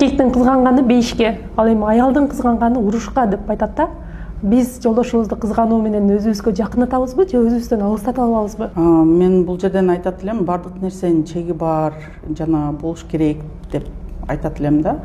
Эркектин кызганганы бейишке, ал эми аялдын кызганганы урушка деп айтат да. Биз жолдошубузду кызгануу менен өзүбүзгө жакынатабызбы же өзүбүздөн алыстата алабызбы? Мен бул жерден айтат элем, бардык нерсенин чеги бар, жана болуш керек деп айтат элем да.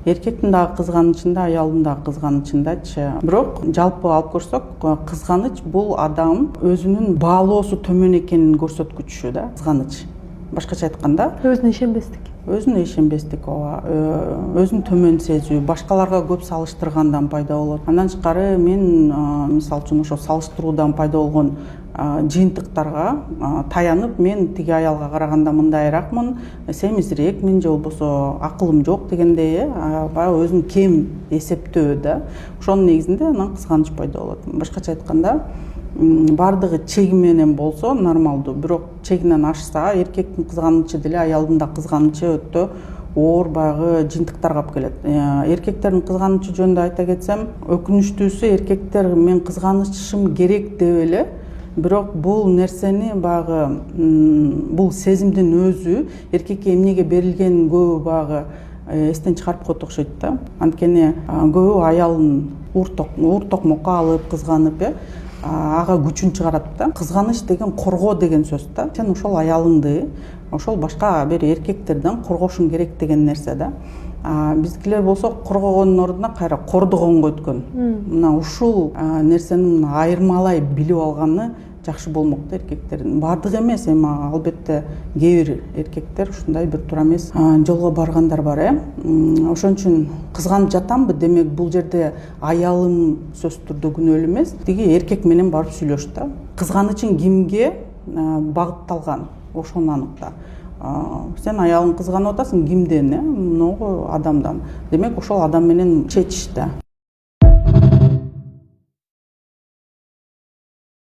Эркектин дагы кызганычында, аялдын дагы кызганычындачы. Бирок жалпы алып көрсөк, кызганыч бул адам өзүнүн баалоосу төмөн экенин көрсөткүчү да, кызганыч. Башкача айтканда, Өзүнө ишенбестик. Өзүнө ишенбестик, өзүн төмөн сезүү, башкаларга көп салыштыргандан пайда болот. Андан тышкары мен мисалы үчүн ошо салыштыруудан пайда болгон жыйынтыктарга таянып, мен тиги аялга караганда мындайракмын, семизирекмин же болбосо акылым жок дегендей, баягы өзүн кем эсептөө да. Ошонун негизинде анан кызганыч пайда болот. Башкача айтканда, бардыгы чеги менен болсо нормалдуу, бирок чегинен ашса, эркектин кызганычы деле аялдын да кызганычы өтө оор баягы жыйынтыктарга алып келет. Эркектердин кызганычы жөнүндө айта кетсем, өкүнүчтүүсү эркектер мен кызганышым керек деп эле, бирок бул нерсени баягы бул сезимдин өзү эркекке эмнеге берилгенин көбү баягы эстен чыгарып коет окшойт да. Анткени көбү аялын уур токмокко алып, кызганып, ага күчүн чыгарат да. Кызганыч деген коргоо деген сөз да. Сен ошол аялыңды, ошол башка бир эркектерден коргошуң керек деген нерсе да. Биздикилер болсо коргогондун ордуна кайра кордогонго өткөн. Мына ушул нерсени айырмалай билип алганы жакшы болмок да эркектердин. Бардык эмес, эми албетте кээ бир эркектер ушундай бир туура эмес жолго баргандар бар, Ошон үчүн кызганып жатамбы, демек бул жерде аялым сөзсүз түрдө күнөөлүү эмес, тиги эркек менен барып сүйлөш да. Кызганычың кимге багытталган, ошону аныкта. Сен аялың кызганып атасың, кимден? Многу адамдан. Демек ошол адам менен чечиш да.